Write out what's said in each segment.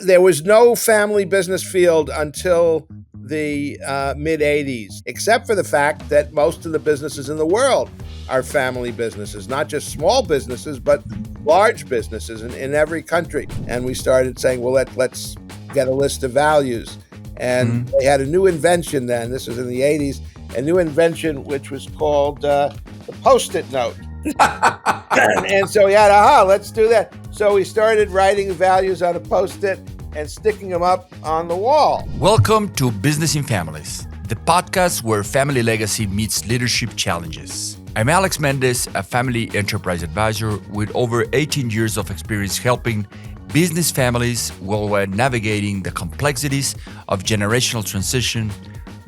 there was no family business field until the mid 80s, except for the fact that most of the businesses in the world are family businesses, not just small businesses, but large businesses in every country. And we started saying, well, let's get a list of values. And they had a new invention then. This was in the 80s, a new invention which was called the Post-it note. And so we had, let's do that. So we started writing values on a Post-it and sticking them up on the wall. Welcome to Business in Families, the podcast where family legacy meets leadership challenges. I'm Alex Mendez, a family enterprise advisor with over 18 years of experience helping business families while navigating the complexities of generational transition,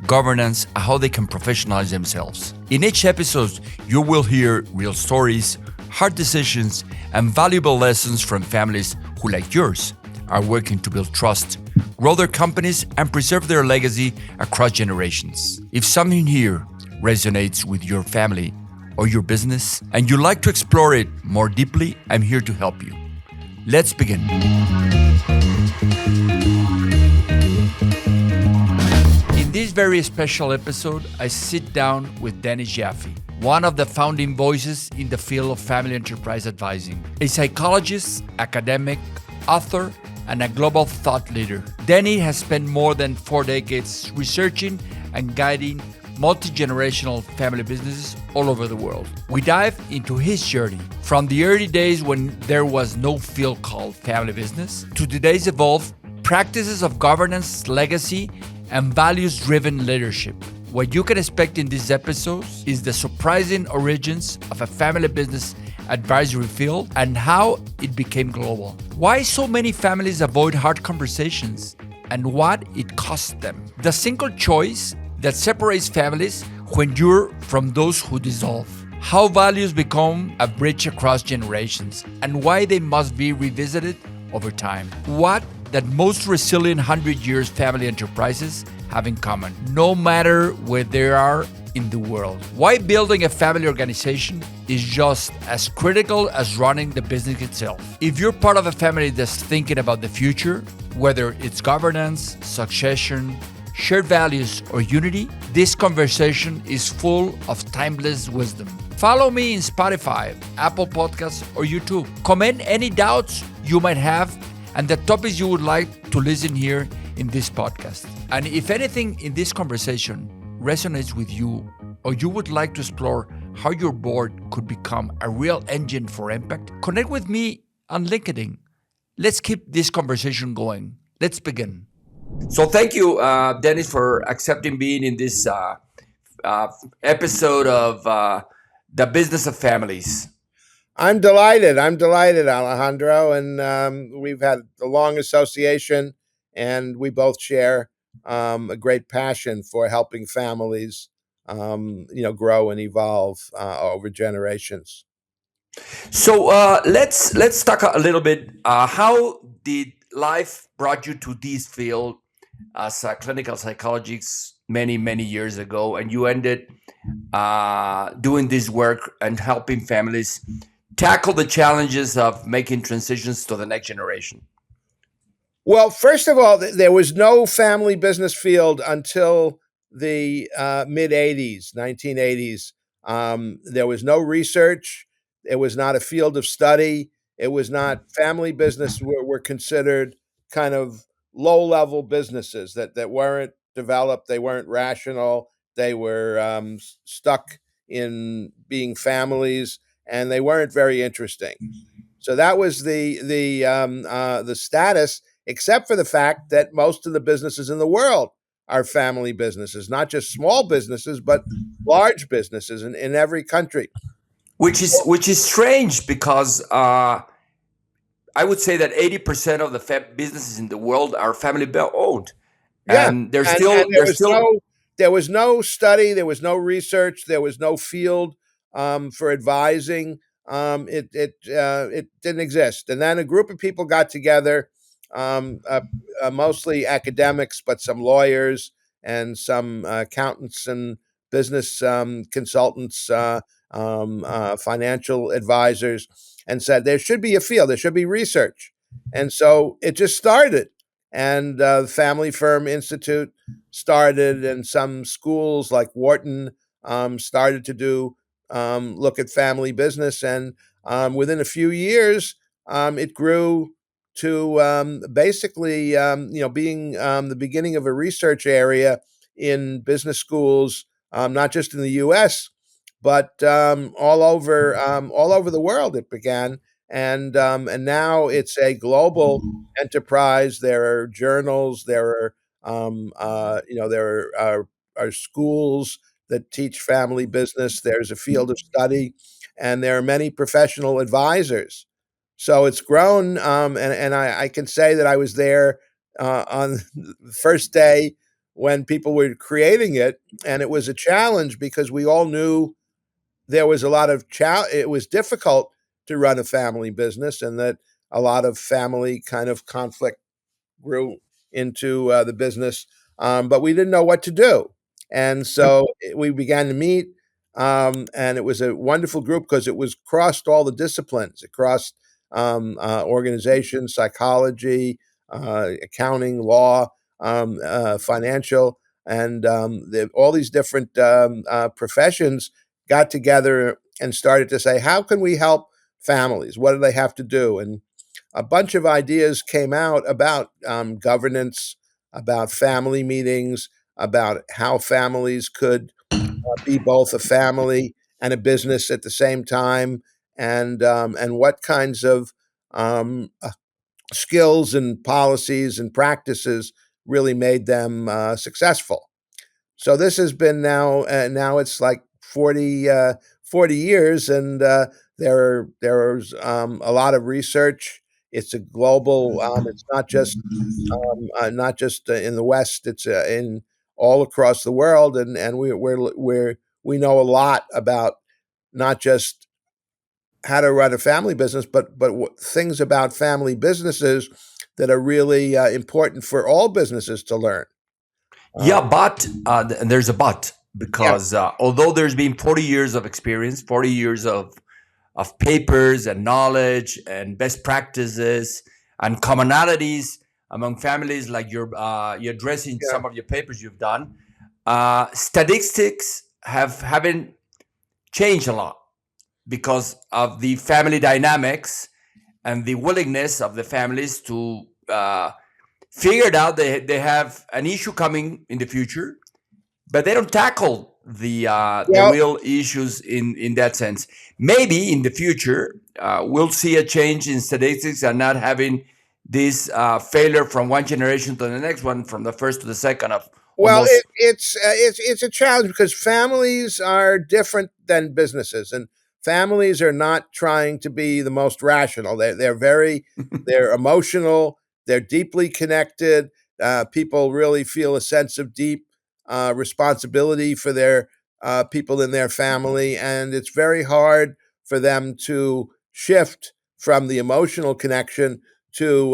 governance, and how they can professionalize themselves. In each episode, you will hear real stories, hard decisions, and valuable lessons from families who, like yours, are working to build trust, grow their companies, and preserve their legacy across generations. If something here resonates with your family or your business, and you'd like to explore it more deeply, I'm here to help you. Let's begin. In this very special episode, I sit down with Dennis Jaffe, one of the founding voices in the field of family enterprise advising, a psychologist, academic, author, and a global thought leader. Denny has spent more than 4 decades researching and guiding multi-generational family businesses all over the world. We dive into his journey from the early days when there was no field called family business to today's evolved practices of governance, legacy, and values-driven leadership. What you can expect in these episodes is the surprising origins of a family business advisory field and how it became global. Why so many families avoid hard conversations and what it costs them. The single choice that separates families when you're from those who dissolve. How values become a bridge across generations and why they must be revisited over time. What that most resilient 100 years family enterprises have in common, no matter where they are in the world. Why building a family organization is just as critical as running the business itself. If you're part of a family that's thinking about the future, whether it's governance, succession, shared values, or unity, this conversation is full of timeless wisdom. Follow me in Spotify, Apple Podcasts, or YouTube. Comment any doubts you might have and the topics you would like to listen here in this podcast. And if anything in this conversation resonates with you, or you would like to explore how your board could become a real engine for impact, connect with me on LinkedIn. Let's keep this conversation going. Let's begin. So thank you, Dennis, for accepting being in this episode of The Business of Families. I'm delighted, Alejandro. And we've had a long association, and we both share a great passion for helping families, grow and evolve over generations. So let's talk a little bit. How did life brought you to this field as a clinical psychologist many years ago, and you ended doing this work and helping families tackle the challenges of making transitions to the next generation? Well, first of all, there was no family business field until the mid 80s, 1980s. There was no research. It was not a field of study. It was not family business were considered kind of low-level businesses that weren't developed. They weren't rational. They were stuck in being families, and they weren't very interesting. So that was the status, except for the fact that most of the businesses in the world are family businesses, not just small businesses, but large businesses in every country. Which is strange because I would say that 80% of the businesses in the world are family owned, and there was no study, there was no research, there was no field for advising. It didn't exist, and then a group of people got together, mostly academics, but some lawyers and some accountants and business consultants, financial advisors, and said there should be a field, there should be research. And so it just started. and the Family Firm Institute started, and some schools like Wharton started to do look at family business, and within a few years, it grew to basically being the beginning of a research area in business schools, not just in the U.S. but all over the world. It began, and now it's a global enterprise. There are journals, there are schools that teach family business. There's a field of study, and there are many professional advisors. So it's grown, and I can say that I was there on the first day when people were creating it, and it was a challenge because we all knew there was a lot of it was difficult to run a family business, and that a lot of family kind of conflict grew into the business, but we didn't know what to do. And so we began to meet, and it was a wonderful group because it was crossed all the disciplines. It crossed organization, psychology, accounting, law, financial, and all these different professions got together and started to say, how can we help families? What do they have to do? And a bunch of ideas came out about governance, about family meetings, about how families could be both a family and a business at the same time, and what kinds of um, uh, skills and policies and practices really made them successful. So this has been now it's like 40 years, and there's a lot of research. It's a global. It's not just in the West. It's in all across the world, and we know a lot about not just how to run a family business, but things about family businesses that are really important for all businesses to learn. Uh, Yeah, but there's a but, yeah, because although there's been 40 years of experience, 40 years of papers and knowledge and best practices and commonalities among families, like you're addressing yeah. some of your papers you've done, statistics haven't changed a lot because of the family dynamics and the willingness of the families to figure it out. They have an issue coming in the future, but they don't tackle the Well, real issues in that sense. Maybe in the future we'll see a change in statistics and not having this failure from one generation to the next one, from the first to the second, of Well, almost. it's a challenge because families are different than businesses, and families are not trying to be the most rational. They're emotional. They're deeply connected. People really feel a sense of deep responsibility for their people in their family, and it's very hard for them to shift from the emotional connection to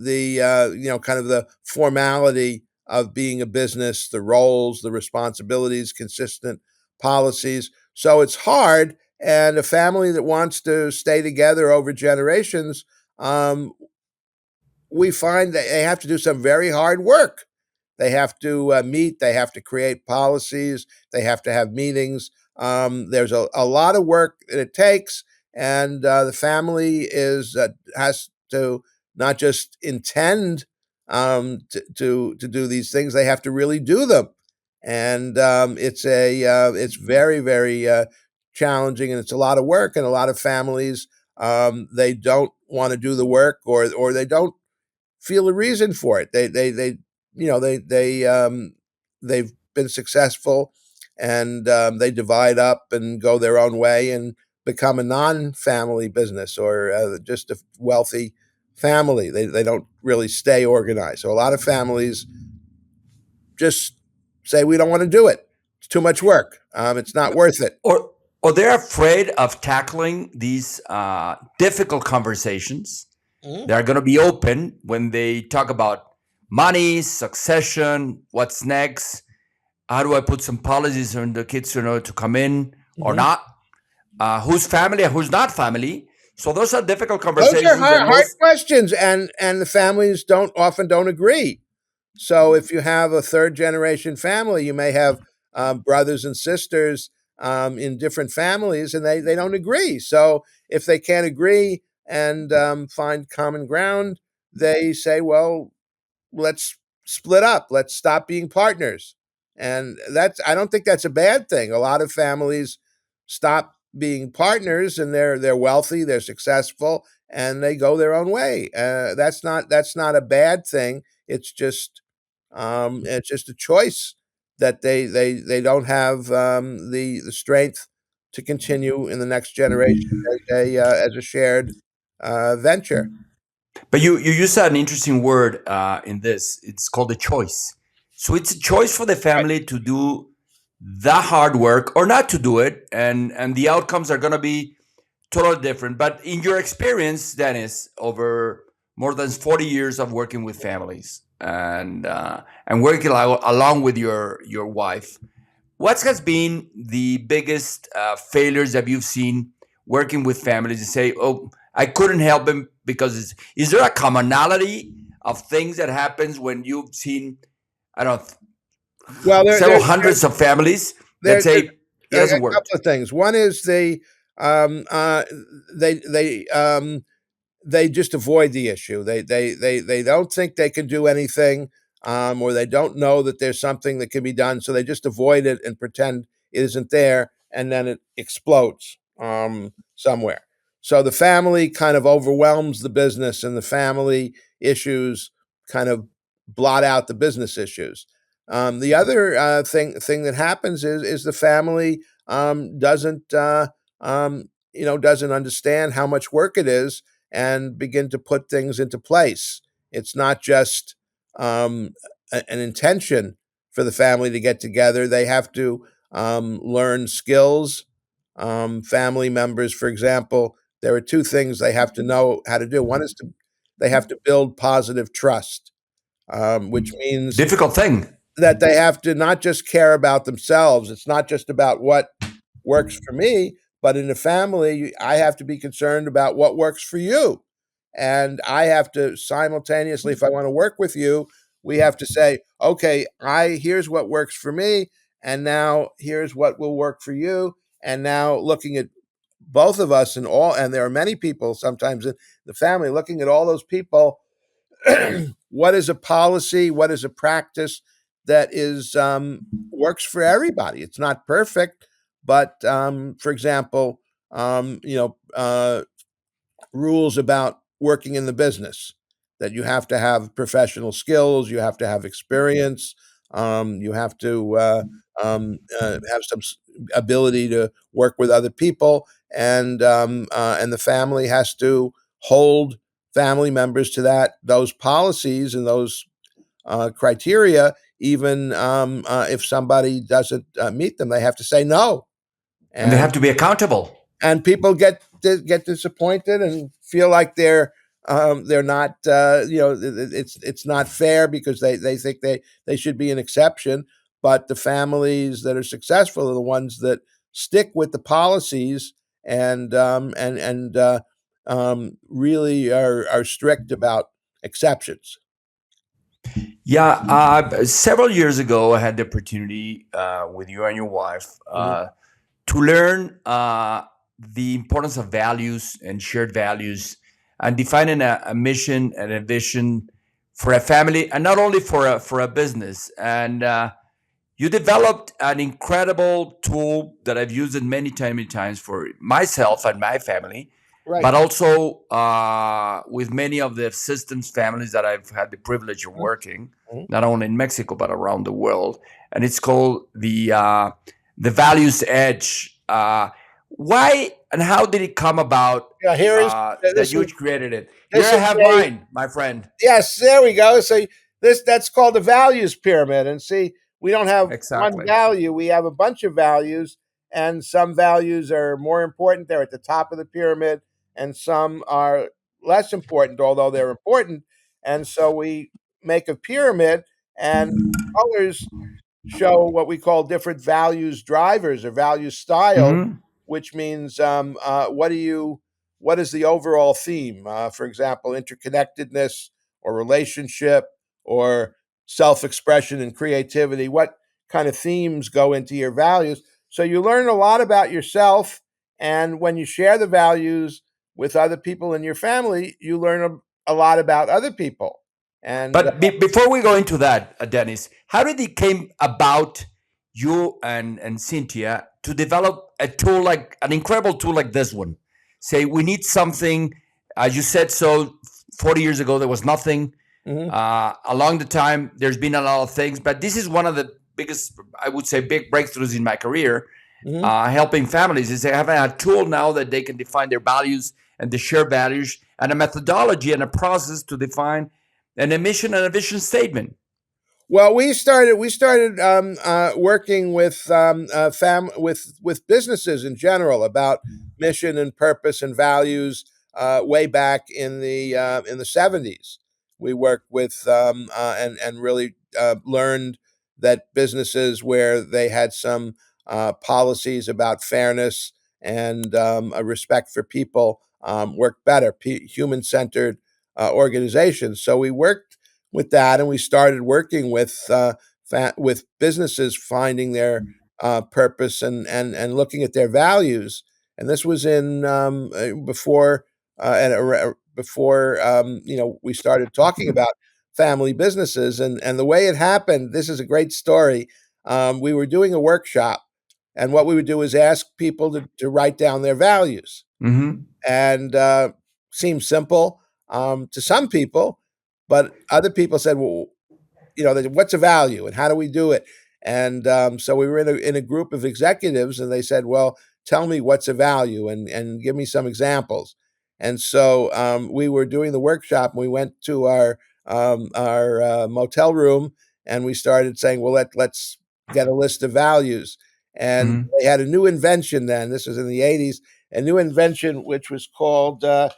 the kind of the formality of being a business, the roles, the responsibilities, consistent policies. So it's hard. And a family that wants to stay together over generations, um, we find that they have to do some very hard work. They have to meet, they have to create policies, they have to have meetings. There's a lot of work that it takes, and the family has to not just intend to do these things; they have to really do them. And it's very challenging, and it's a lot of work. And a lot of families, they don't want to do the work, or they don't feel a reason for it. They've been successful, and they divide up and go their own way and become a non-family business, or just a wealthy family. They don't really stay organized. So a lot of families just say we don't want to do it. It's too much work. It's not worth it. Or they're afraid of tackling these difficult conversations. Mhm. They're going to be open when they talk about money, succession, what's next, how do I put some policies on the kids to know to come in or Mhm. not, who's family and who's not family. So those are difficult Those are conversations, and hard most. questions, and the families don't agree. So if you have a third generation family, you may have brothers and sisters in different families, and they don't agree. So if they can't agree and find common ground, they say, well, let's split up. Let's stop being partners. And that's I don't think that's a bad thing. A lot of families stop being partners, and they're wealthy, they're successful, and they go their own way. That's not a bad thing. It's just a choice that they don't have the strength to continue in the next generation as a shared venture. But you use an interesting word in this. It's called a choice. So it's a choice for the family to do the hard work or not to do it, and the outcomes are going to be totally different. But in your experience, Dennis, over more than 40 years of working with families and working along with your wife, what has been the biggest failures that you've seen working with families and say, oh, I couldn't help them because is there a commonality of things that happens when you've seen, I don't know, Well, several hundreds of families that there's say it a hasn't couple worked? of things. One is um, uh, they they um, they just avoid the issue. They don't think they can do anything, or they don't know that there's something that can be done, so they just avoid it and pretend it isn't there, and then it explodes somewhere. So the family kind of overwhelms the business, and the family issues kind of blot out the business issues. The other thing that happens is the family doesn't doesn't understand how much work it is and begin to put things into place. It's not just an intention for the family to get together. They have to learn skills. Family members, for example, there are two things they have to know how to do. One is they have to build positive trust, which means Difficult thing. that they have to not just care about themselves. It's not just about what works for me, but in a family, I have to be concerned about what works for you. And I have to simultaneously, if I want to work with you, we have to say, okay, I here's what works for me, and now here's what will work for you. And now looking at both of us and there are many people sometimes in the family, looking at all those people, what is a policy, what is a practice that is works for everybody. It's not perfect, but for example, rules about working in the business, that you have to have professional skills, you have to have experience, you have to have some ability to work with other people, and the family has to hold family members to those policies and those criteria. Even if somebody doesn't meet them, they have to say no. And they And have to be accountable. people get disappointed and feel like they're not it's not fair because they think they should be an exception. But the families that are successful are the ones that stick with the policies and really are strict about exceptions. Yeah, several years ago, I had the opportunity with you and your wife Mhm. to learn the importance of values and shared values and defining a mission and a vision for a family and not only for a business. And you developed an incredible tool that I've used it many times for myself and my family, Right. but also with many of the systems families that I've had the privilege of Mhm. working, Mhm. not only in Mexico but around the world. And it's called the Values Edge. Why and how did it come about Yeah, here is that this you is created it? Here this I is have a mine, my friend. yes, there we go. So that's called the values pyramid. And see, we don't have one Exactly. value. We have a bunch of values, and some values are more important. They're at the top of the pyramid, and some are less important, although they're important. And so we make a pyramid, and colors show what we call different values drivers or value styles, Hmm. which means what is the overall theme? For example, interconnectedness or relationship or self-expression and creativity. What kind of themes go into your values? So you learn a lot about yourself, and when you share the values with other people in your family, you learn a lot about other people. And But before we go into that, Dennis, how did it came about you and Cynthia to develop a tool like an incredible tool like this one? Say we need something, as you said. So 40 years ago there was nothing. mhm, Along the time, there's been a lot of things, but this is one of the biggest, I would say, big breakthroughs in my career. mhm. Helping families is they have a tool now that they can define their values and the shared values and a methodology and a process to define an emission and a vision statement. Well, we started working with with businesses in general about mission and purpose and values way back in the 70s. We worked with and really learned that businesses where they had some policies about fairness and a respect for people worked better, human centered organizations. So we worked with that, and we started working with businesses finding their purpose and looking at their values. And this was in before before we started talking about family businesses, and the way it happened. This is a great story. We were doing a workshop, and what we would do is ask people to write down their values, Mm-hmm. and seems simple to some people, but other people said, "Well, what's a value and how do we do it?" And so we were in a group of executives, and they said, "Well, tell me what's a value and give me some examples." And so we were doing the workshop, and we went to our motel room, and we started saying, "Well, let's get a list of values." And Mm-hmm. they had a new invention then. This was in the 80s, a new invention which was called the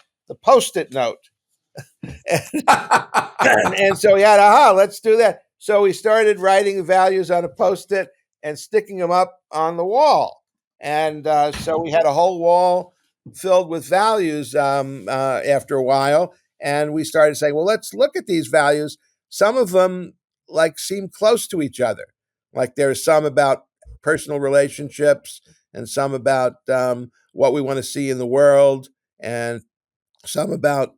Post-it note. And so we had, let's do that. So we started writing values on a post-it and sticking them up on the wall. And so we had a whole wall filled with values after a while. And we started saying, well, let's look at these values. Some of them like seem close to each other. Like there's some about personal relationships and some about what we want to see in the world, and some about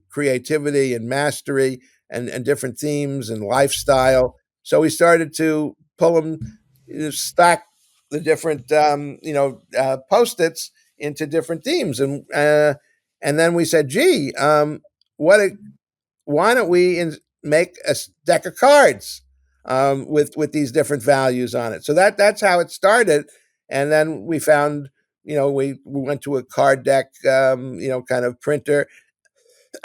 creativity and mastery and different themes and lifestyle. So we started to pull them, stack the different post-its into different themes, and then we said, "Gee, what? Why don't we make a deck of cards with these different values on it?" So that's how it started, and then we found, we went to a card deck, kind of printer,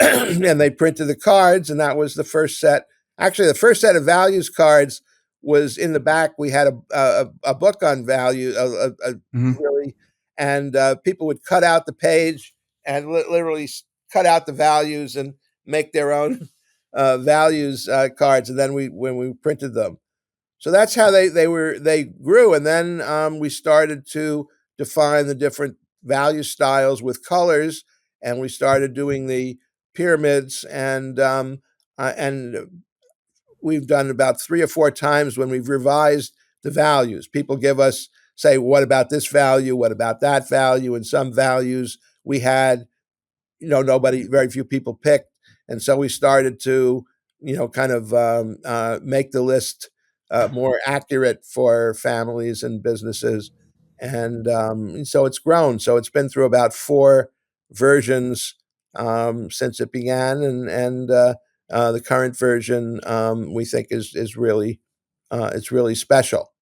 and they printed the cards, and that was the first set. Actually, the first set of values cards was in the back. We had a book on value, Mm-hmm. really, and people would cut out the page and literally cut out the values and make their own values cards, and then when we printed them. So that's how they grew, and then we started to define the different value styles with colors, and we started doing the pyramids, and we've done about 3 or 4 times when we've revised the values. People say, "What about this value? What about that value?" And some values we had, very few people picked, and so we started to, kind of make the list more accurate for families and businesses, and so it's grown. So it's been through about 4 versions since it began, and the current version we think is really it's really special.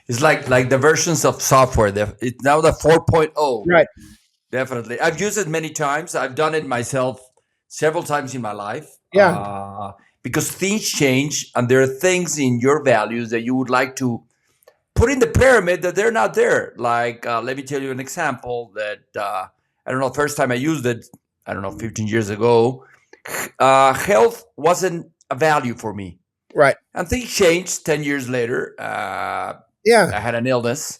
It's like the versions of software. It's now the 4.0. Right. Definitely. I've used it many times. I've done it myself several times in my life Yeah. because things change and there are things in your values that you would like to put in the pyramid that they're not there. Like, let me tell you an example that I don't know, first time I used it, I don't know, 15 years ago, health wasn't a value for me. Right. And things changed 10 years later. Yeah. I had an illness.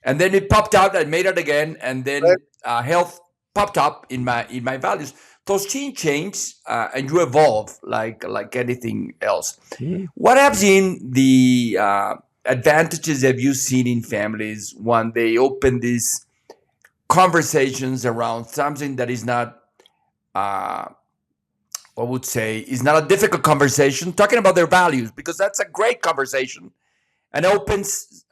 And then it popped out. I made it again. And Right. then health popped up in my values. Those change, and you evolve like anything else. Mhm. What have been the advantages have you seen in families when they open these conversations around something that is not, uh, I would say, is not a difficult conversation, talking about their values, because that's a great conversation and opens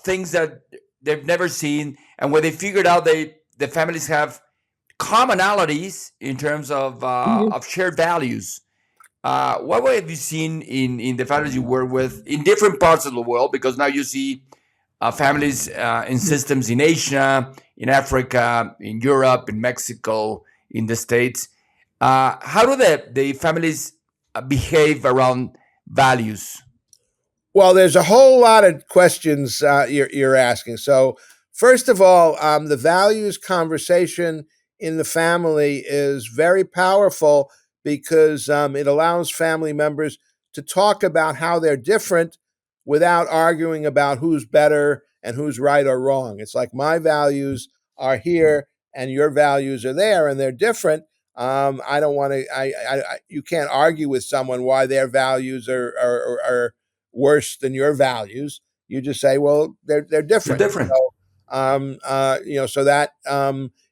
things that they've never seen. And when they figured out the families have commonalities in terms of shared values. What have you seen in the families you work with in different parts of the world? Because now you see families in systems in Asia, in Africa, in Europe, in Mexico, in the States. How do the families behave around values? Well, there's a whole lot of questions you're asking. So, first of all, the values conversation in the family is very powerful because it allows family members to talk about how they're different without arguing about who's better and who's right or wrong. It's like my values are here and your values are there, and they're different. I don't want to. You can't argue with someone why their values are worse than your values. You just say, well, they're They're different. different. So, so that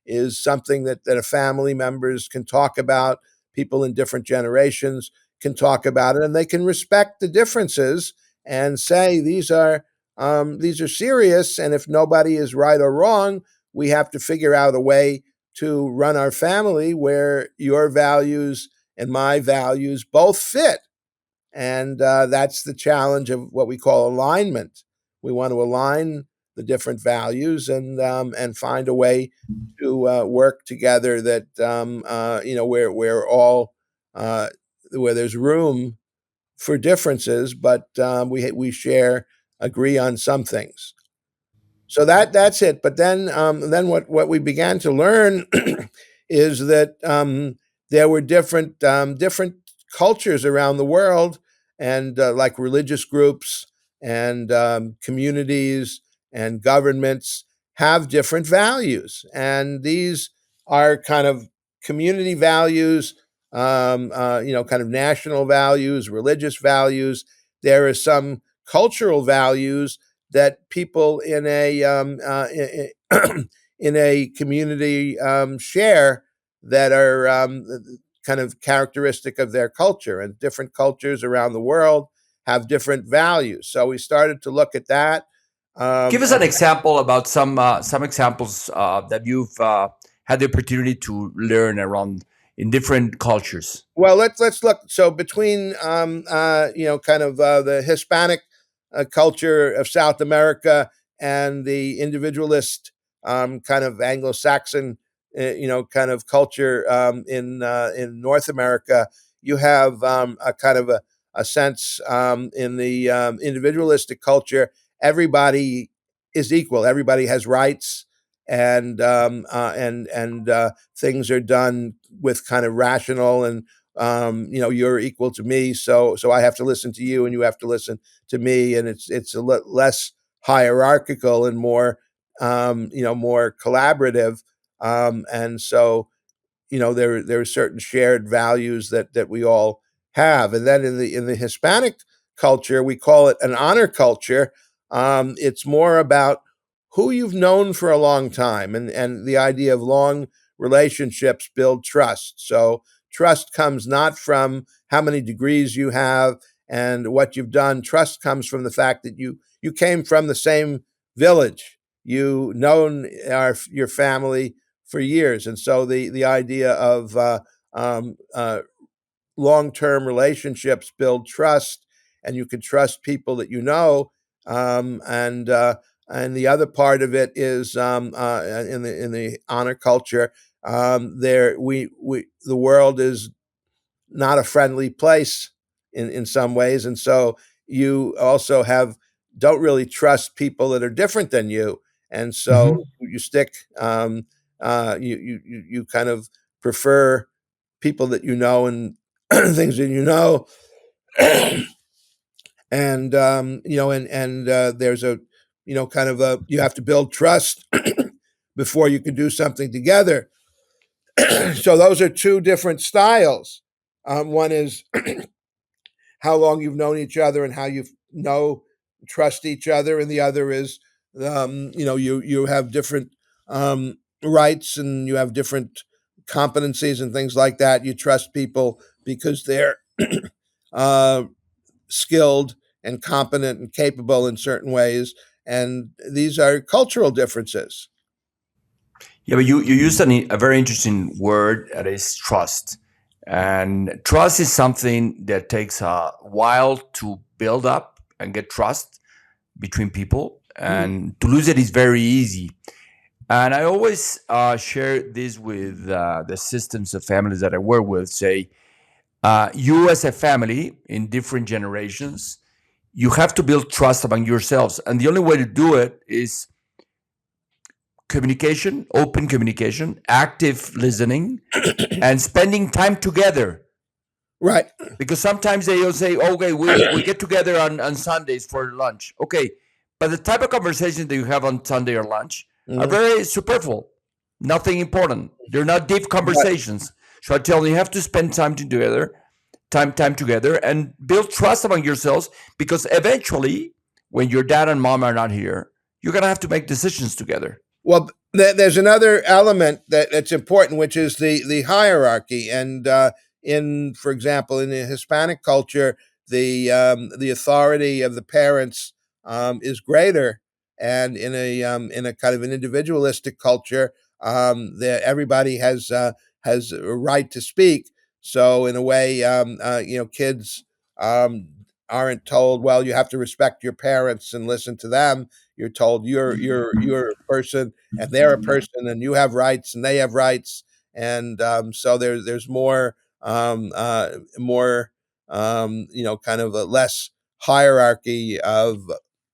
is something that a family members can talk about. People in different generations can talk about it, and they can respect the differences and say these are serious. And if nobody is right or wrong, we have to figure out a way to run our family where your values and my values both fit, and that's the challenge of what we call alignment. We want to align the different values and find a way to work together that where we're all where there's room for differences, but we share agree on some things. So that's it. But then what we began to learn is that there were different cultures around the world, and like religious groups and communities and governments have different values, and these are kind of community values, kind of national values, religious values. There are some cultural values that people in a community share that are kind of characteristic of their culture, and different cultures around the world have different values. So we started to look at that. Give us And an example about some examples that you've had the opportunity to learn around in different cultures. well, let's look. So between kind of the Hispanic culture of South America and the individualist kind of Anglo-Saxon kind of culture in North America, you have a kind of a sense in the individualistic culture. Everybody is equal. Everybody has rights, and things are done with kind of rational and you're equal to me, so I have to listen to you and you have to listen to me, and it's less hierarchical and more more collaborative, and so there are certain shared values that we all have. And then in the Hispanic culture, we call it an honor culture. It's more about who you've known for a long time, and the idea of long relationships build trust. So trust comes not from how many degrees you have and what you've done. Trust comes from the fact that you came from the same village. You known your family for years, and so the idea of um, uh, long term relationships build trust, and you can trust people that you know, and the other part of it is in the honor culture. There we the world is not a friendly place in some ways, and so you also have don't really trust people that are different than you, and so Mhm. you stick you kind of prefer people that you know and things that you know. And there's a kind of a you have to build trust before you can do something together. So those are two different styles. One is how long you've known each other and how you know trust each other, and the other is you have different rights and you have different competencies and things like that. You trust people because they're uh, skilled and competent and capable in certain ways, and these are cultural differences. Yeah, but you used a very interesting word that is trust. And trust is something that takes a while to build up and get trust between people. Mhm. And to lose it is very easy. And I always share this with the systems of families that I work with. Say, you as a family in different generations, you have to build trust among yourselves. And the only way to do it is communication, open communication, active listening, and spending time together. Right. Because sometimes they will say, okay, we get together on Sundays for lunch. Okay. But the type of conversations that you have on Sunday or lunch are Mhm. very superficial, nothing important. They're not deep Right. conversations. So I tell you, you have to spend time together and build trust among yourselves because eventually, when your dad and mom are not here, you're gonna have to make decisions together. Well, there's another element that's important, which is the hierarchy. And for example, in the Hispanic culture, the authority of the parents is greater, and in a kind of an individualistic culture, everybody has a right to speak. So in a way, kids um, aren't told, well, you have to respect your parents and listen to them. You're told you're a person and they're a person, and you have rights and they have rights, and so there's more kind of a less hierarchy of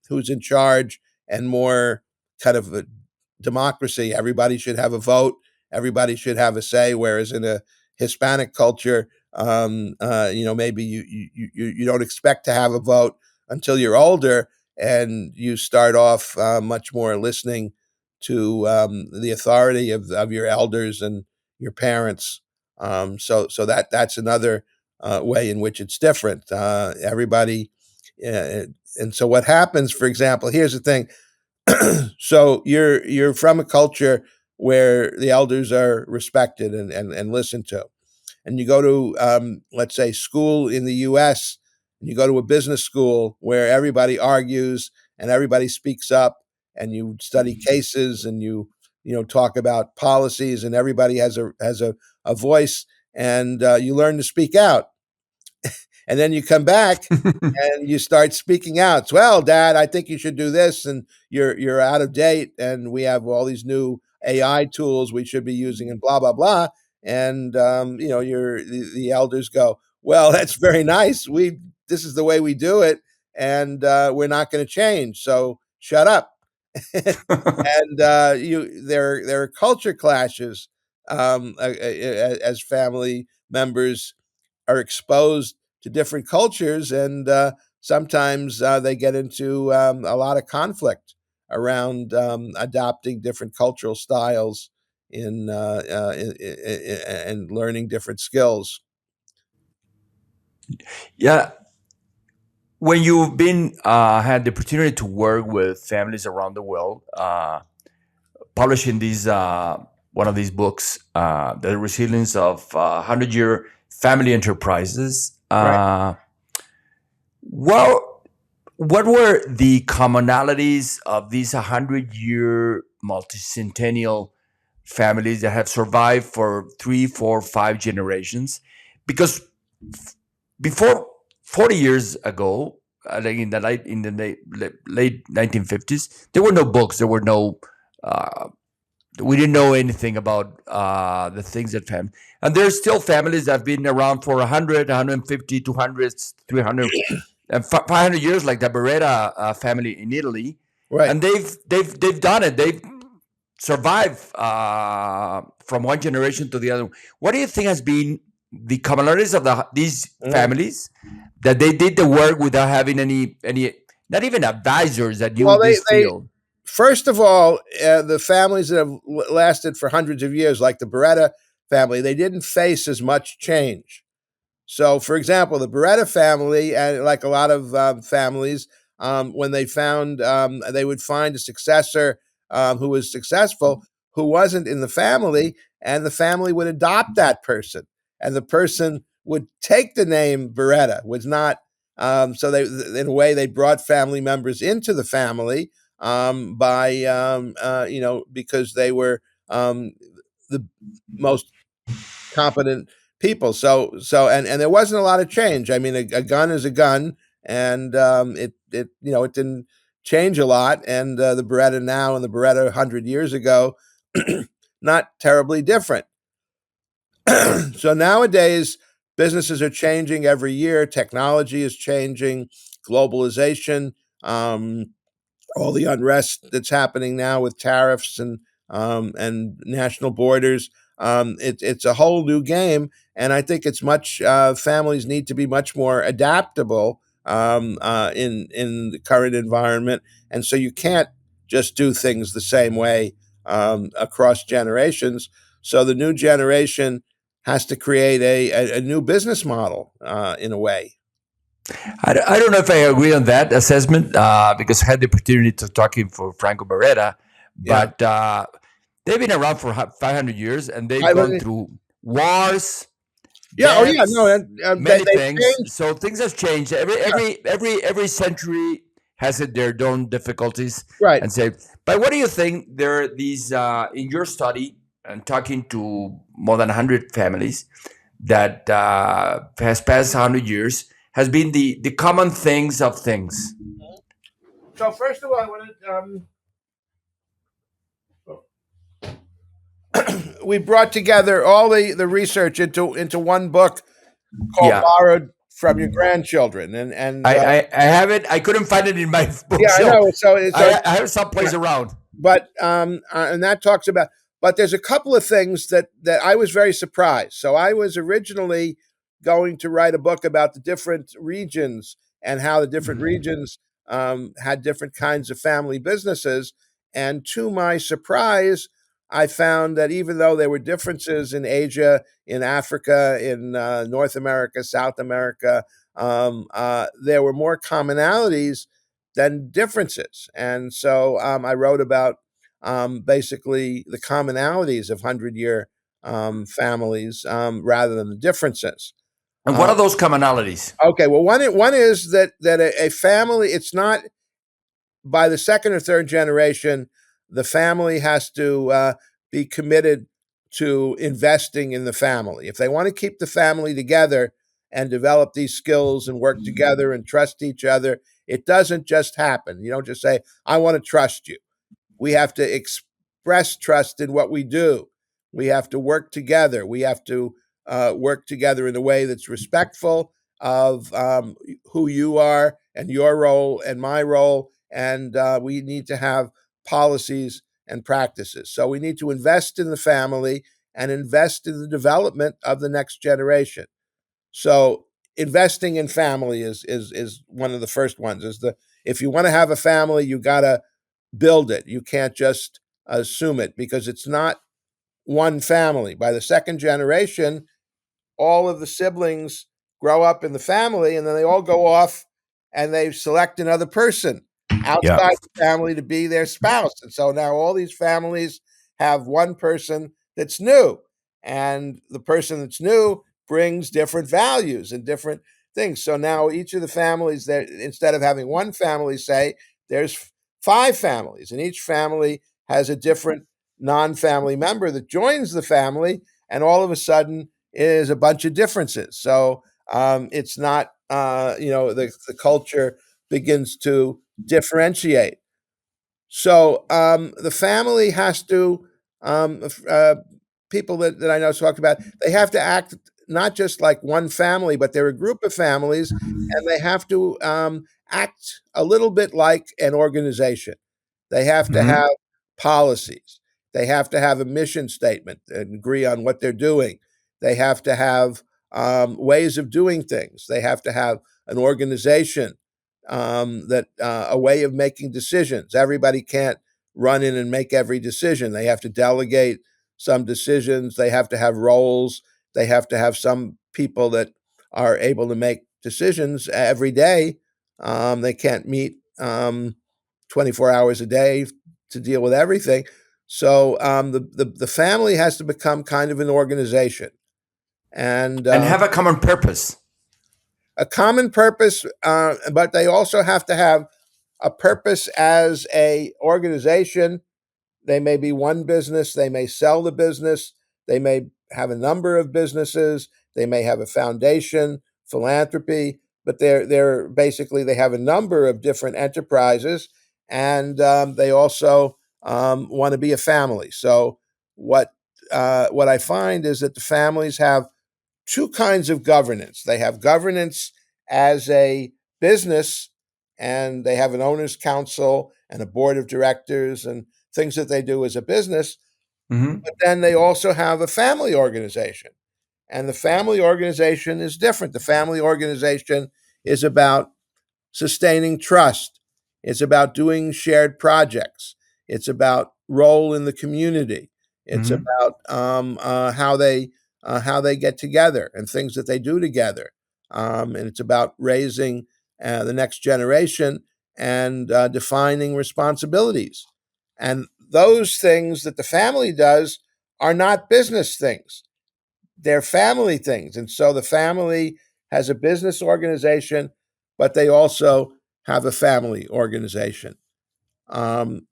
who's in charge, and more kind of a democracy. Everybody should have a vote. Everybody should have a say. Whereas in a Hispanic culture, maybe you don't expect to have a vote until you're older, and you start off much more listening to the authority of your elders and your parents. So that's another way in which it's different. Everybody, and so what happens? For example, here's the thing. So you're from a culture where the elders are respected and listened to, and you go to let's say school in the US, and you go to a business school where everybody argues and everybody speaks up, and you study cases, and you talk about policies, and everybody has a voice, and you learn to speak out, and then you come back and you start speaking out. Well, Dad, I think you should do this, and you're out of date, and we have all these new AI tools we should be using, and blah blah blah. And the elders go, well, that's very nice. We This is the way we do it, and we're not going to change. So shut up. And there are culture clashes as family members are exposed to different cultures, and sometimes they get into a lot of conflict around adopting different cultural styles and learning different skills. Yeah, when you've been had the opportunity to work with families around the world, publishing these one of these books, the resilience of 100-year family enterprises. Right. Well, what were the commonalities of these 100-year multicentennial families that have survived for 3, 4, 5 generations? Because before 40 years ago, like in the late 1950s, there were no books. There were no. We didn't know anything about the things that family. And there's still families that have been around for 100, 150, 200, 300, and 500 years, like the Beretta family in Italy, Right. and they've done it. They've survived from one generation to the other. What do you think has been the commonalities of these Mm. families that they did the work without having any not even advisors that knew Well, this they field? first of all, the families that have lasted for hundreds of years, like the Beretta family, they didn't face as much change. So, for example, the Beretta family, and like a lot of families, when they would find a successor who was successful, who wasn't in the family, and the family would adopt that person, and the person would take the name Beretta. Was not so they, in a way, they brought family members into the family by because they were the most competent people. And there wasn't a lot of change. I mean, a gun is a gun, and it didn't change a lot. And the Beretta now and the Beretta 100 years ago, not terribly different. So nowadays, businesses are changing every year. Technology is changing, globalization. All the unrest that's happening now with tariffs and national borders. It's a whole new game, and I think it's much families need to be much more adaptable in the current environment, and so you can't just do things the same way across generations. So the new generation has to create a new business model in a way. I don't know if I agree on that assessment because I had the opportunity to talking for Franco Beretta, Yeah, but they've been around for 500 years and they've I, gone through wars, yeah, oh yeah, no, deaths, many they things. changed. So things have changed. Every century has it their own difficulties. Right. And say, but what do you think? There are these in your study and talking to more than 100 families that has passed 100 years has been the common things of things. So first of all, I want we brought together all the research into one book called Yeah, "Borrowed from Your Grandchildren," and I have it. I couldn't find it in my yeah, I bookshelf. know. I have Yeah, someplace around. but and that talks about. But there's a couple of things that I was very surprised. So I was originally going to write a book about the different regions and how the different regions had different kinds of family businesses. And to my surprise, I found that even though there were differences in Asia, in Africa, in North America, South America, there were more commonalities than differences. And so I wrote about basically the commonalities of 100-year families rather than the differences. And what Uh, are those commonalities? okay, well, one is that a family, it's not by the second or third generation, the family has to be committed to investing in the family. If they want to keep the family together and develop these skills and work together and trust each other, it doesn't just happen. You don't just say, I want to trust you. We have to express trust in what we do. We have to work together. We have to work together in a way that's respectful of who you are and your role and my role. And we need to have policies and practices. So we need to invest in the family and invest in the development of the next generation. So investing in family is one of the first ones. Is the If you want to have a family, you got to build it. You can't just assume it because it's not one family. By the second generation, all of the siblings grow up in the family and then they all go off and they select another person Yeah. outside the family to be their spouse. And so now all these families have one person that's new. And the person that's new brings different values and different things. So now each of the families that instead of having one family, say, there's five families, and each family has a different non-family member that joins the family, and all of a sudden is a bunch of differences. So it's not, the culture begins to differentiate. So the family has to, people that I know talked about, they have to act not just like one family, but they're a group of families, and they have to act a little bit like an organization. They have to Mhm. have policies. They have to have a mission statement and agree on what they're doing. They have to have ways of doing things. They have to have an organization that a way of making decisions. Everybody can't run in and make every decision. They have to delegate some decisions. They have to have roles. They have to have some people that are able to make decisions every day. They can't meet 24 hours a day to deal with everything. So the family has to become kind of an organization and And have a common purpose. a common purpose, but they also have to have a purpose as a organization. They may be one business, they may sell the business, they may have a number of businesses, they may have a foundation, philanthropy, but they're basically they have a number of different enterprises, and they also want to be a family. So what I find is that the families have two kinds of governance. They have governance as a business, and they have an owner's council and a board of directors and things that they do as a business. Hmm. But then they also have a family organization. And the family organization is different. The family organization is about sustaining trust. It's about doing shared projects. It's about role in the community. It's Hmm. about how they get together and things that they do together. And it's about raising the next generation and defining responsibilities. And those things that the family does are not business things. They're family things. And so the family has a business organization, but they also have a family organization. And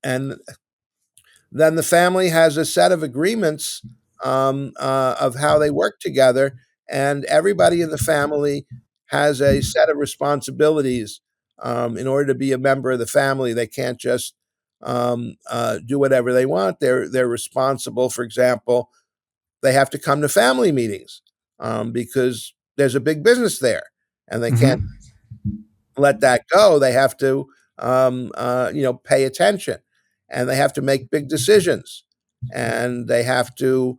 then the family has a set of agreements of how they work together, and everybody in the family has a set of responsibilities in order to be a member of the family. They can't just do whatever they want. They're responsible. For example, they have to come to family meetings because there's a big business there, and they can't Hmm. let that go. They have to, pay attention, and they have to make big decisions, and they have to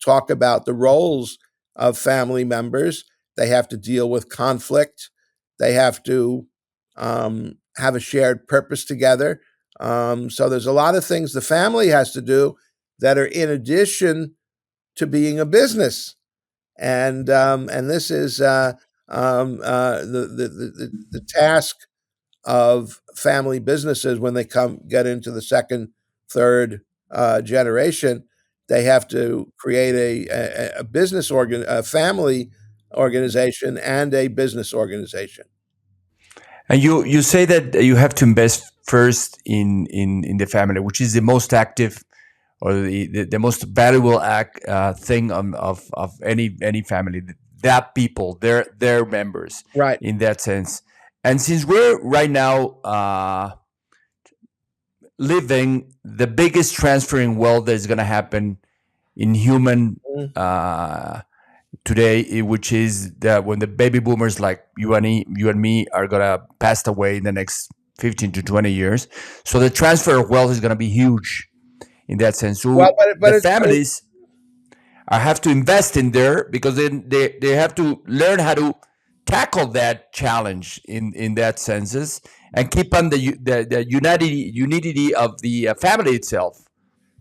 talk about the roles of family members. They have to deal with conflict. They have to have a shared purpose together. So there's a lot of things the family has to do that are in addition to being a business, and this is the task of family businesses when they come get into the second, third generation. They have to create a business a family organization and a business organization. And you say that you have to invest first in the family, which is the most active or the most valuable thing of any family. That people, their members, Right. in that sense. And since we're right now living the biggest transfer in wealth that is going to happen in human Mm. uh, today, which is that when the baby boomers like you and me are gonna pass away in the next 15 to 20 years, so the transfer of wealth is gonna be huge in that sense. Well, So but the it's families are have to invest in there because then they have to learn how to tackle that challenge in that senses and keep on the unity of the family itself.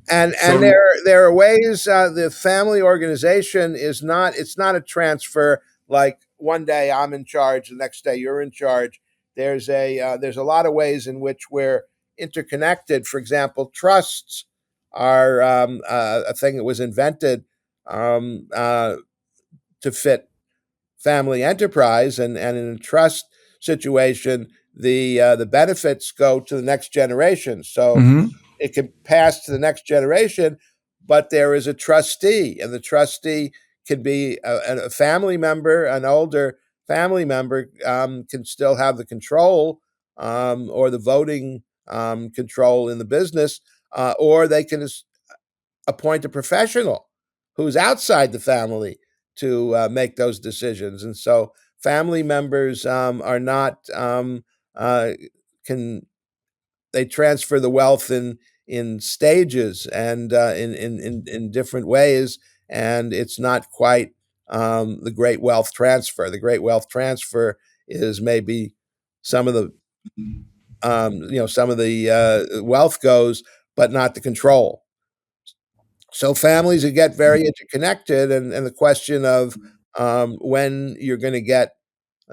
and So. there are ways. The family organization is not, it's not a transfer like one day I'm in charge, the next day you're in charge. There's a lot of ways in which we're interconnected. For example, trusts are a thing that was invented um, uh, to fit family enterprise, and in a trust situation, the benefits go to the next generation. So Mhm. it can pass to the next generation, but there is a trustee, and the trustee can be a family member, an older family member can still have the control or the voting control in the business, or they can appoint a professional who's outside the family to make those decisions. And so family members are not can they transfer the wealth in stages and in different ways, and it's not quite the great wealth transfer. The great wealth transfer is maybe some of the some of the wealth goes, but not the control. So families that get very interconnected, and the question of when you're going to get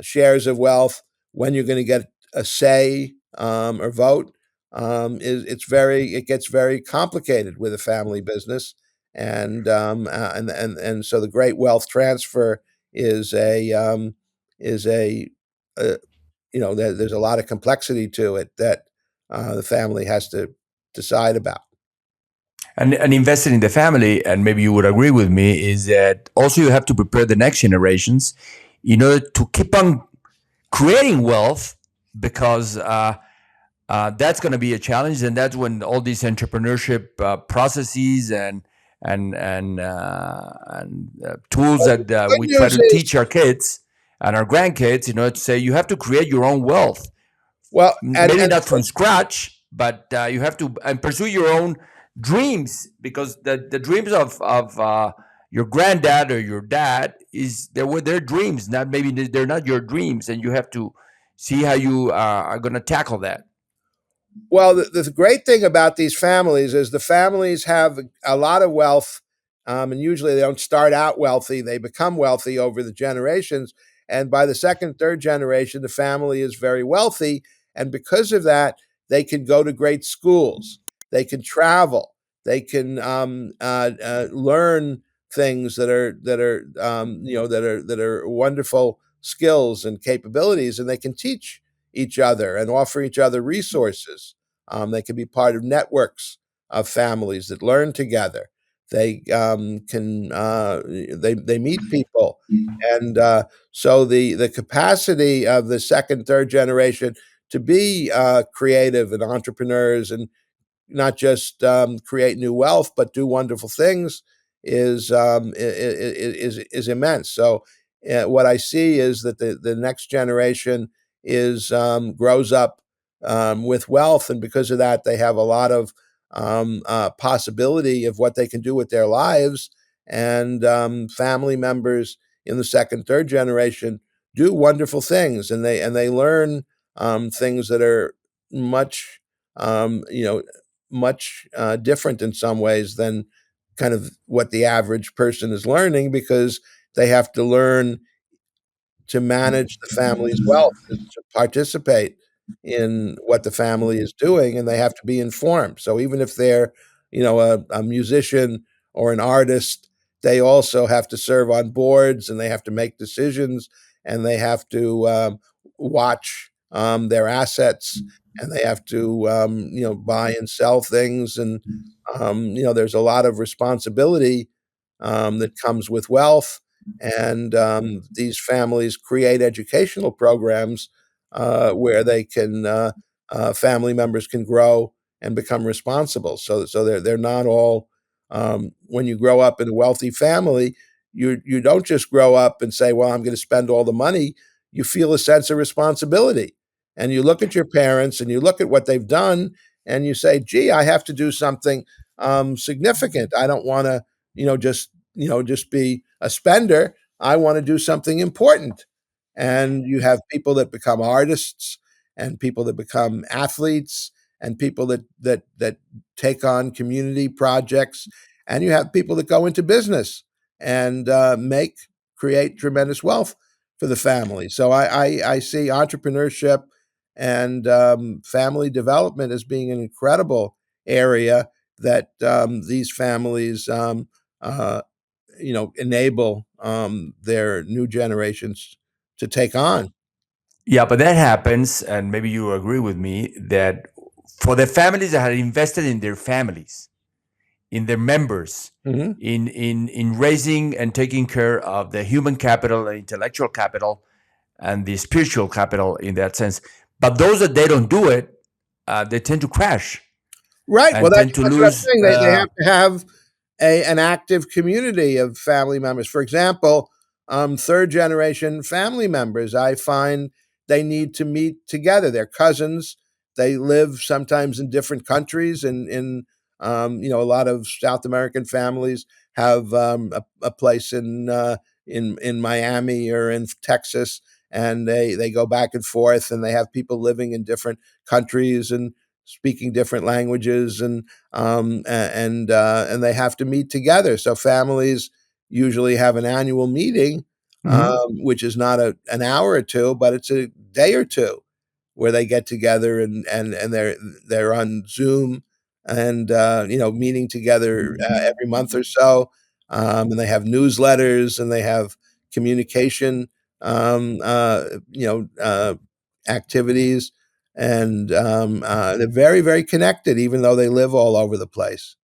shares of wealth, when you're going to get a say or vote, is it gets very complicated with a family business, and so the great wealth transfer is a there's a lot of complexity to it that the family has to decide about. And investing in the family, and maybe you would agree with me, is that also you have to prepare the next generations in order to keep on creating wealth, because that's going to be a challenge, and that's when all these entrepreneurship processes and tools Well, that good we try news to is, teach our kids and our grandkids, to say you have to create your own wealth. well, Maybe not from scratch, but you have to and pursue your own dreams, because the dreams of your granddad or your dad is they were their dreams, not maybe they're not your dreams, and you have to see how you are going to tackle that. well, the great thing about these families is the families have a lot of wealth, and usually they don't start out wealthy; they become wealthy over the generations. And by the second, third generation, the family is very wealthy, and because of that, they can go to great schools, they can travel, they can learn things that are wonderful skills and capabilities, and they can teach each other and offer each other resources. They can be part of networks of families that learn together. They can they meet people, and so the capacity of the second, third generation to be creative and entrepreneurs and not just create new wealth, but do wonderful things is immense. So, what I see is that the next generation is grows up with wealth, and because of that, they have a lot of possibility of what they can do with their lives. And family members in the second, third generation do wonderful things, and they learn things that are much um, you know much different in some ways than kind of what the average person is learning, because they have to learn to manage the family's wealth, to participate in what the family is doing, and they have to be informed. So even if they're, a musician or an artist, they also have to serve on boards, and they have to make decisions, and they have to watch their assets, and they have to, buy and sell things, and there's a lot of responsibility that comes with wealth, and these families create educational programs where family members can grow and become responsible. So they're not all. When you grow up in a wealthy family, you don't just grow up and say, "Well, I'm going to spend all the money." You feel a sense of responsibility, and you look at your parents and you look at what they've done, and you say, "Gee, I have to do something significant. I don't want to, just be a spender. I want to do something important." And you have people that become artists, and people that become athletes, and people that take on community projects, and you have people that go into business and create tremendous wealth for the family. So I see entrepreneurship and family development as being an incredible area that these families uh, enable their new generations to take on. Yeah, but that happens, and maybe you agree with me that for the families that had invested in their families, in their members, Mhm. in raising and taking care of the human capital, the intellectual capital, and the spiritual capital in that sense. But those that they don't do it, they tend to crash Right. Well, and tend to that's what I'm lose. saying. They have to have an active community of family members. For example, third generation family members, I find they need to meet together. They're cousins. They live sometimes in different countries. And in a lot of South American families have a place in Miami or in Texas, and they go back and forth, and they have people living in different countries, and speaking different languages, and they have to meet together. So families usually have an annual meeting, Mhm. which is not an hour or two, but it's a day or two where they get together, and they're on Zoom, and meeting together every month or so, and they have newsletters, and they have communication, um, uh, you know, uh, activities, and they're very, very connected, even though they live all over the place.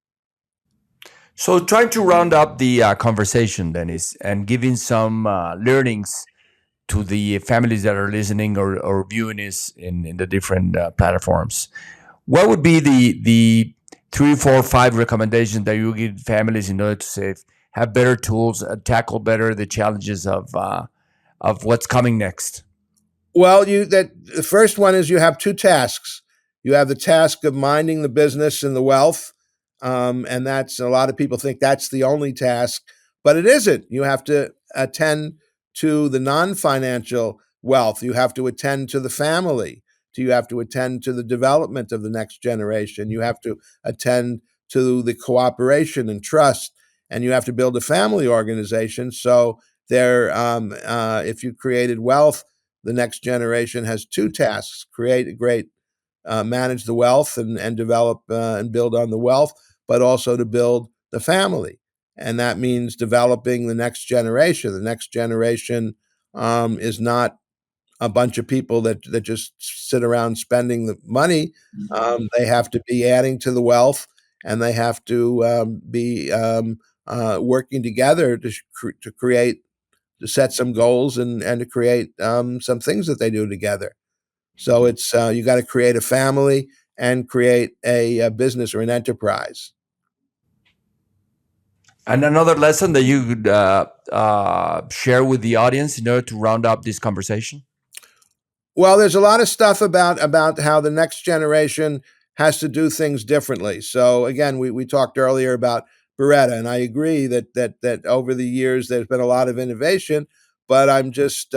So, trying to round up the conversation, Dennis, and giving some learnings to the families that are listening or viewing this in the different platforms. What would be the three, four, five recommendations that you give families in order to save, have better tools, tackle better the challenges of what's coming next? Well, the first one is you have two tasks. You have the task of minding the business and the wealth, and that's a lot of people think that's the only task, but it isn't. You have to attend to the non-financial wealth. You have to attend to the family. You have to attend to the development of the next generation. You have to attend to the cooperation and trust, and you have to build a family organization. So if you created wealth, the next generation has two tasks: create a great, manage the wealth, and develop and build on the wealth, but also to build the family. And that means developing the next generation. The next generation is not a bunch of people that just sit around spending the money. They have to be adding to the wealth, and they have to be working together to create, to set some goals, and to create some things that they do together. So it's you got to create a family and create a business or an enterprise. And another lesson that you could share with the audience in order to round up this conversation? Well, there's a lot of stuff about how the next generation has to do things differently. So again, we talked earlier about Beretta, and I agree that over the years there's been a lot of innovation, but I'm just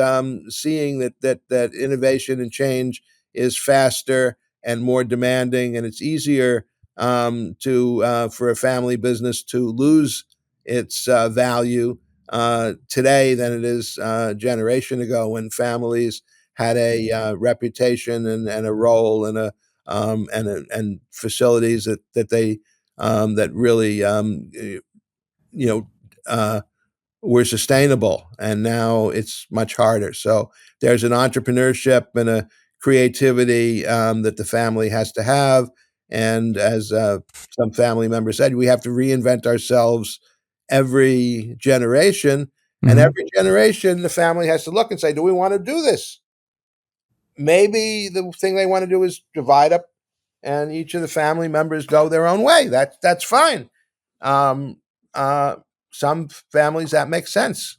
seeing that innovation and change is faster and more demanding, and it's easier to for a family business to lose its value today than it is a generation ago, when families had a reputation, and a role, and facilities that really you know uh, were sustainable. And now it's much harder. So there's an entrepreneurship and a creativity that the family has to have. And as some family members said, we have to reinvent ourselves every generation. And Mhm. every generation, the family has to look and say, do we want to do this? Maybe the thing they want to do is divide up, and each of the family members go their own way. That's fine. Um, uh, some families that makes sense.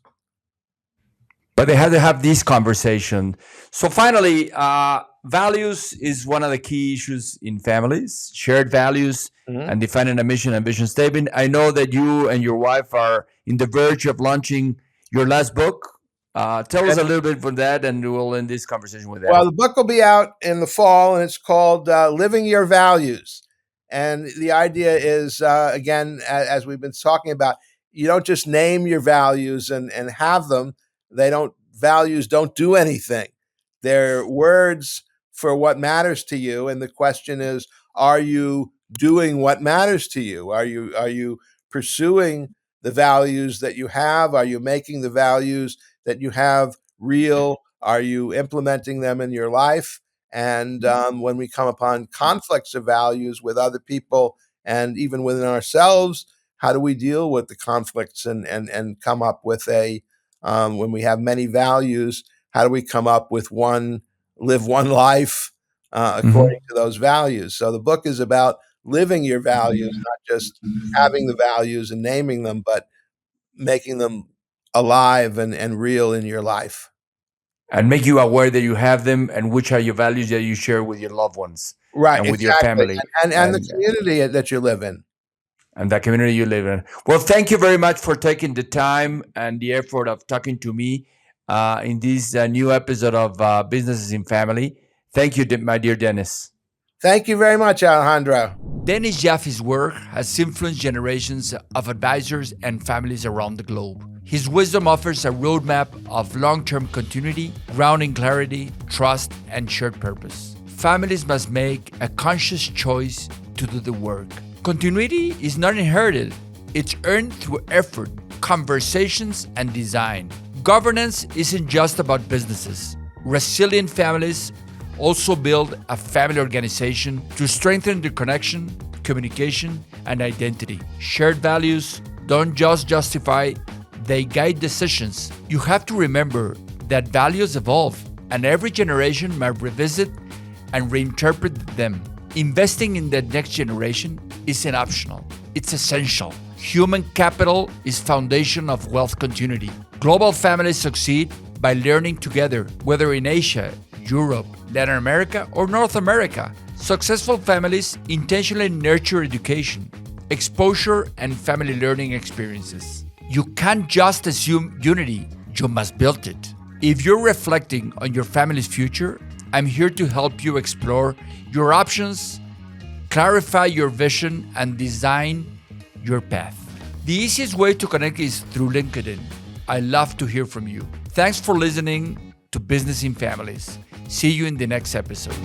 But they had to have this conversation. So finally, values is one of the key issues in families. Shared values Mhm. and defining a mission and vision statement. I know that you and your wife are in the verge of launching your last book. Tell us a little bit from that, and we'll end this conversation with that. Well, the book will be out in the fall, and it's called "Living Your Values." And the idea is, again, as we've been talking about, you don't just name your values and have them. They don't Values don't do anything. They're words for what matters to you, and the question is, are you doing what matters to you? Are you pursuing the values that you have? Are you making the values that you have real? Are you implementing them in your life? And when we come upon conflicts of values with other people and even within ourselves, how do we deal with the conflicts, and come up with when we have many values, how do we come up with live one life according Mhm. to those values? So the book is about living your values, not just having the values and naming them, but making them alive and real in your life. And make you aware that you have them and which are your values that you share with your loved ones Right, and with your exactly, family and the and community that you live in. and the community you live in. Well, thank you very much for taking the time and the effort of talking to me in this new episode of Businesses in Family. Thank you, my dear Dennis. Thank you very much, Alejandro. Dennis Jaffe's work has influenced generations of advisors and families around the globe. His wisdom offers a roadmap of long-term continuity, grounding clarity, trust, and shared purpose. Families must make a conscious choice to do the work. Continuity is not inherited. It's earned through effort, conversations, and design. Governance isn't just about businesses. Resilient families also build a family organization to strengthen the connection, communication, and identity. Shared values don't just justify, they guide decisions. You have to remember that values evolve, and every generation might revisit and reinterpret them. Investing in the next generation isn't optional, it's essential. Human capital is foundation of wealth continuity. Global families succeed by learning together, whether in Asia, Europe, Latin America, or North America. Successful families intentionally nurture education, exposure, and family learning experiences. You can't just assume unity, you must build it. If you're reflecting on your family's future, I'm here to help you explore your options, clarify your vision, and design your path. The easiest way to connect is through LinkedIn. I love to hear from you. Thanks for listening to Business in Families. See you in the next episode.